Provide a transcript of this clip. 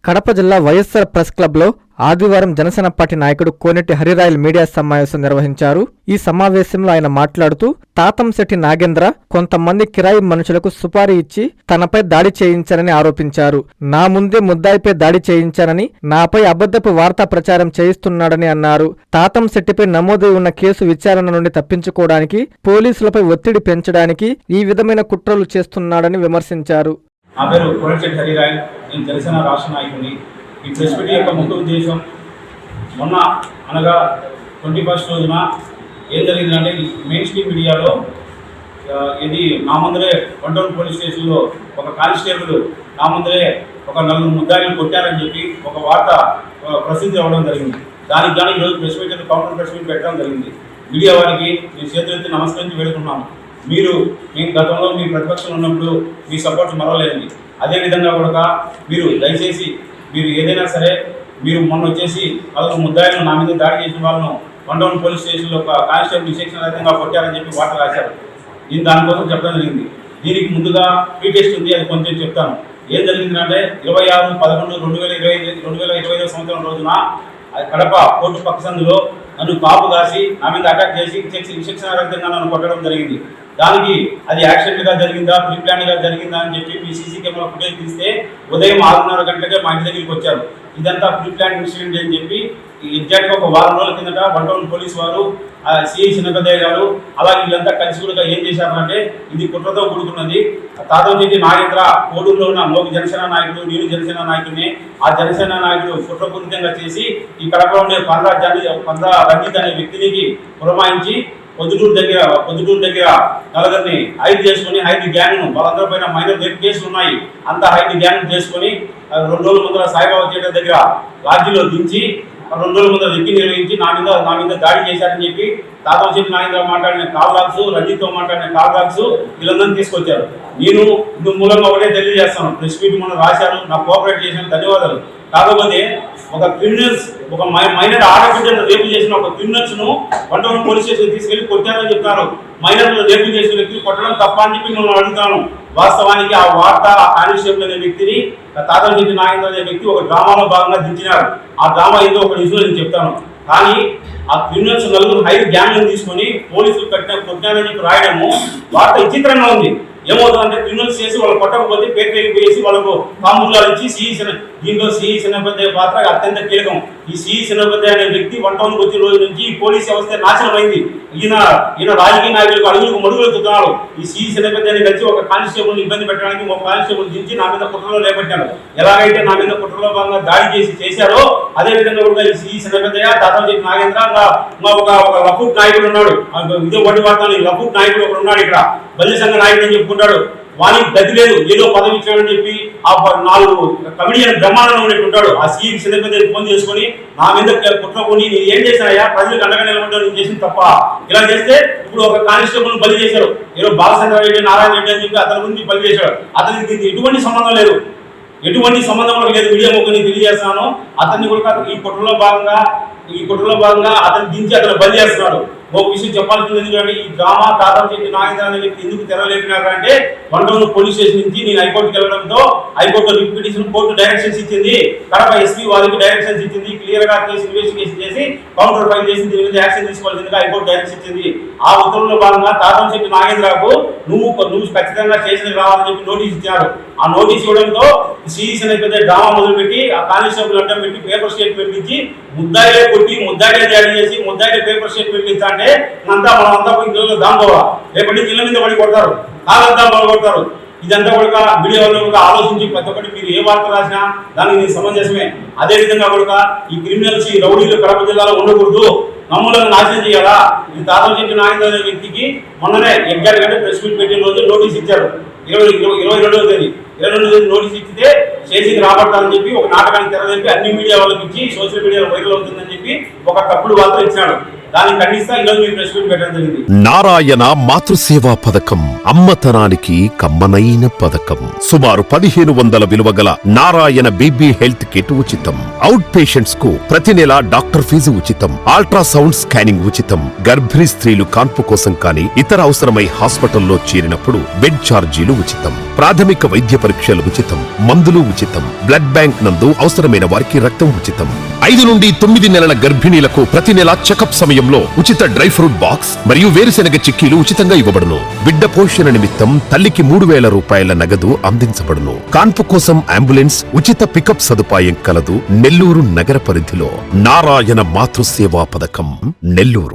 కడప జిల్లా వైఎస్ఆర్ ప్రెస్ క్లబ్లో ఆదివారం జనసేన పార్టీ నాయకుడు కోనేటి హరిరాయల్ మీడియా సమావేశం నిర్వహించారు. ఈ సమావేశంలో ఆయన మాట్లాడుతూ తాతంశెట్టి నాగేంద్ర కొంతమంది కిరాయి మనుషులకు సుపారీ ఇచ్చి తనపై దాడి చేయించారని ఆరోపించారు. నా ముందే ముద్దాయిపై దాడి చేయించారని, నాపై అబద్ధపు వార్తా ప్రచారం చేయిస్తున్నాడని అన్నారు. తాతంశెట్టిపై నమోదై ఉన్న కేసు విచారణ నుండి తప్పించుకోవడానికి, పోలీసులపై ఒత్తిడి పెంచడానికి ఈ విధమైన కుట్రలు చేస్తున్నాడని విమర్శించారు. నా పేరు కోనేటి హరిరాయల్, నేను జనసేన రాష్ట్ర నాయకుడిని. ఈ ప్రెస్ మీట్ యొక్క ముఖ్య ఉద్దేశం, మొన్న అనగా 21 రోజున ఏం జరిగిందంటే మెయిన్ స్ట్రీమ్ మీడియాలో ఇది నా ముందరే వంటూరు పోలీస్ స్టేషన్లో ఒక కానిస్టేబుల్ నా ముందరే ఒక 4 ముద్దాయిలు కొట్టారని చెప్పి ఒక వార్త ప్రసిద్ధి అవ్వడం జరిగింది. దానికి కానీ ఈరోజు press meet counter press meet పెట్టడం జరిగింది. మీడియా వారికి మీ చేతులెత్తి నమస్కరించి వేడుకున్నాను. మేము గతంలో మీ ప్రతిపక్షంలో ఉన్నప్పుడు మీ సపోర్ట్ మరవలేదండి. అదేవిధంగా కూడా మీరు దయచేసి మీరు ఏదైనా సరే, మీరు మొన్న వచ్చేసి 4 ముద్దాయిలను నా మీద దాడి చేసిన వాళ్ళను వంటూరు పోలీస్ స్టేషన్లో ఒక కానిస్టేబుల్ విశేషంగా కొట్టారని చెప్పి వార్త రాశారు. నేను దానికోసం చెప్పడం జరిగింది. దీనికి ముందుగా ప్రీ టెస్ట్ ఉంది, అది కొంచెం చెప్తాను. ఏం జరిగిందంటే 26/11/2025 సంవత్సరం రోజున కడప కోర్టు పక్క సందులో నన్ను కాపు కాసి నా మీద అటాక్ చేసి విశేషంగా నన్ను కొట్టడం జరిగింది. దానికి అది యాక్సిడెంట్గా జరిగిందా, ప్రీ ప్లాన్గా జరిగిందా అని చెప్పి మీ సీసీ కెమెరా ఫుటేజ్ తీస్తే ఉదయం 6:30 గంటలకే మా ఇంటి దగ్గరికి వచ్చారు. ఇదంతా ప్రీ ప్లాన్ ఇన్సిడెంట్ అని చెప్పి ఎగ్జాక్ట్గా ఒక వారం రోజుల కిందట వంటూరు పోలీసు వారు, సిఐ చిన్నపదయ్య గారు, అలాగే వీళ్ళంతా కలిసి కూడా ఏం చేశారంటే ఇది కుట్రతో కూడుకున్నది. తాతంశెట్టి నాగేంద్ర కోడూరులో ఉన్న మోగి జనసేన నాయకుడు, నేను జనసేన నాయకుడిని. ఆ జనసేన నాయకుడు కుట్రపూరితంగా చేసి ఈ కడపలో ఉండే పంద్ర రంజిత్ అనే వ్యక్తికి పురమాయించి పొద్దుటూరు దగ్గర నలుగురిని హైడ్ చేసుకుని, హైడ్ గ్యాంగ్ను వాళ్ళందరి పైన మైనర్ రేప్ కేసులు ఉన్నాయి, అంతా హైడ్ గ్యాంగ్ చేసుకుని 2 రోజుల ముందర సాయిబాబా థియేటర్ దగ్గర లాడ్జీలో దించి 2 రోజుల ముందర రెక్కి నిర్వహించి నా మీద దాడి చేశారని చెప్పి తాతంశెట్టి నాగేంద్ర మాట్లాడిన కాల్ బాక్స్, రంజిత్తో మాట్లాడిన కాల్ బాక్స్ వీళ్ళందరినీ తీసుకొచ్చారు. నేను ఇందు మూలంగా ఒకటే తెలియజేస్తాను, ప్రెస్ మీట్ మనం రాశాను, నాకు కోఆపరేట్ చేసిన ధన్యవాదాలు. కాకపోతే ఒక క్రిమినల్స్, ఒక మైనర్ ఆడబిడ్డను రేపు చేసిన ఒక క్రిమినల్స్ను వంటూరు పోలీస్ స్టేషన్ తీసుకెళ్లి కొట్టారని చెప్తారు. మైనర్లు రేపు చేసిన వ్యక్తిని కొట్టడం తప్ప అని చెప్పి మిమ్మల్ని అడుగుతాను. వాస్తవానికి ఆ వార్త కానిస్టేబుల్ అనే వ్యక్తిని తాతంశెట్టి నాగేంద్ర అనే వ్యక్తి ఒక డ్రామాలో భాగంగా దించినారు. ఆ డ్రామా ఏదో ఒక నిజంలో నేను చెప్తాను. కానీ ఆ క్రిమినల్స్ 4 హైడ్ గ్యాంగ్లను తీసుకొని పోలీసులు కొట్టారని చెప్పి రాయడము వార్త విచిత్రంగా ఉంది. ఏమవుతుందంటే క్రిమినల్స్ చేసి వాళ్ళు కొట్టకపోతే పేరు వేసి వాళ్ళకు కాంబులాలు ఇచ్చి దీంట్లో సిఈ చిన్నపదయ్య పాత్ర అత్యంత కీలకం. ఈ సిఈ చిన్నపదయ్య అనే వ్యక్తి వంటూరుకు వచ్చిన రోజు నుంచి పోలీస్ వ్యవస్థ నాశనమైంది. ఈయన రాజకీయ నాయకులకు అడుగులకు మడుగులుతున్నాడు. ఈ సిఈ చిన్నపదయ్యని కలిసి ఒక కానిస్టేబుల్ ఇబ్బంది పెట్టడానికి ఒక కానిస్టేబుల్ దించి నా మీద కుట్రలో లేపట్టారు. ఎలాగైతే నా మీద కుట్రలో భాగంగా దాడి చేశారో అదేవిధంగా కూడా ఈ సిఈ చిన్నపదయ్య, తాతంశెట్టి నాగేంద్ర, ఒక లఫూట్ నాయకుడు ఉన్నాడు. ఇదే ఒకటి వార్తలు, లఫూట్ నాయకుడు ఒకడు ఉన్నాడు, ఇక్కడ బల్లి సంఘ నాయకుడు అని చెప్పుకుంటాడు. వానికి గతి లేదు, ఏదో పదవి ఇచ్చాడని చెప్పి ఆ 4 కమిడియన్ బ్రహ్మాండంగా ఉండేటుంటాడు. ఆ సీఈ చిన్నపదయ్య ఫోన్ చేసుకుని నా మీద కుట్రకొని నేను ఏం చేశానయ్యా, ప్రజలకు అండగా నిలబడ్డాను, నేను చేసిన తప్ప. ఇలా చేస్తే ఇప్పుడు ఒక కానిస్టేబుల్ బలి చేశారు. ఏదో బాలచంద్ర రెడ్డి, నారాయణ రెడ్డి అని చెప్పి అతని గురించి బలి చేశాడు. అతనికి ఎటువంటి సంబంధం లేదు, ఎటువంటి సంబంధం కూడా లేదు. మీడియా ముఖ్యంగా తెలియజేస్తున్నాను. అతన్ని కూడా ఈ కుట్రలో భాగంగా అతన్ని దించి అతను బలి చేస్తున్నాడు. ఒక విషయం చెప్పాల్సింది ఎందుకంటే ఈ డ్రామా తాతంశెట్టి నాగేంద్ర అనే వ్యక్తి ఎందుకు తెరలేపినారంటే వంటూరు పోలీస్ స్టేషన్ నుంచి నేను హైకోర్టుకి వెళ్ళడంతో high court writ petition court directions ఇచ్చింది. కడప ఎస్పీ వారికి డైరెక్షన్స్ ఇచ్చింది. క్లియర్ గా కేసు ఇన్వెస్టిగేషన్ చేసి కౌంటర్ ఫైల్ చేసి దీని మీద యాక్షన్ తీసుకోవాల్సిందిగా హైకోర్టు డైరెక్షన్ ఇచ్చింది. ఆ ఉత్తర్వుల్లో భాగంగా తాతంశెట్టి నాగేంద్రకు నువ్వు ఖచ్చితంగా స్టేషన్కి రావాలని చెప్పి నోటీస్ ఇచ్చారు. ఆ నోటీస్ ఇవ్వడంతో సిఈ పెద్ద డ్రామా మొదలుపెట్టి ఆ కానిస్టేబుల్ అడ్డం పెట్టి పేపర్ స్టేట్మెంట్ ఇచ్చి ముద్దాయిలే కొట్టి, ముద్దాయిలే జారీ చేసి, ముద్దాయిలే పేపర్ స్టేట్మెంట్ ఇచ్చాంటే మనమంతా పోయి దాంకోవా రేపటి ఇళ్ళ మీద పడి కొడతారు, కాలంతా కొడతారు. ఇదంతా కూడా మీడియా వాళ్ళు కూడా ఆలోచించి ప్రతి ఒక్కటి మీరు ఏ వార్త రాసినా దానికి సమంజసమే. అదేవిధంగా కూడా ఈ క్రిమినల్స్, ఈ రౌడీలు కడప జిల్లాలో ఉండకూడదు, నమ్ములను నాశనం చేయాలా. ఇది తాతంశెట్టి నాగేంద్ర అనే వ్యక్తికి మొన్ననే ఎగ్జాక్ట్ గా ప్రెస్ మీట్ పెట్టిన రోజు నోటీస్ ఇచ్చారు. 22వ తేదీ నోటీస్ ఇచ్చితే స్టేషన్కి రాబట్టాలని చెప్పి ఒక నాటకానికి తెరలేపి అన్ని మీడియా వాళ్ళకి ఇచ్చి సోషల్ మీడియాలో వైరల్ అవుతుందని చెప్పి ఒక తప్పుడు వార్త ఇచ్చినాడు. దాన్ని ఖండిస్తా ఈరోజు మీ ప్రెస్ మీట్ పెట్టడం జరిగింది. నారాయణ మాతృసేవా పథకం అమ్మతనానికి కమ్మనైన పథకం. సుమారు 1500 విలువ గల నారాయణ బేబీ హెల్త్ కిట్ ఉచితం. అవుట్ పేషెంట్స్ కు ప్రతి నెల డాక్టర్ ఫీజు ఉచితం. అల్ట్రాసౌండ్ స్కానింగ్ ఉచితం. గర్భిణీ స్త్రీలు కాన్పు కోసం కానీ ఇతర అవసరమై హాస్పిటల్లో చేరినప్పుడు బెడ్ ఛార్జీలు ఉచితం. ప్రాథమిక వైద్య పరీక్షలు ఉచితం. మందులు ఉచితం. బ్లడ్ బ్యాంక్ నందు అవసరమైన వారికి రక్తం ఉచితం. 5 నుండి 9 నెలల గర్భిణీలకు ప్రతి నెల చెకప్ సమయంలో ఉచిత డ్రై ఫ్రూట్ బాక్స్ మరియు వేరుశెనగ చిక్కీలు ఉచితంగా ఇవ్వబడును. బిడ్డ పోషణ నిమిత్తం తల్లికి 3000 రూపాయల నగదు అందించబడును. కాన్పు కోసం అంబులెన్స్ ఉచిత పికప్ సదుపాయం కలదు. నెల్లూరు నగర పరిధిలో నారాయణ మాతృసేవా పథకం, నెల్లూరు.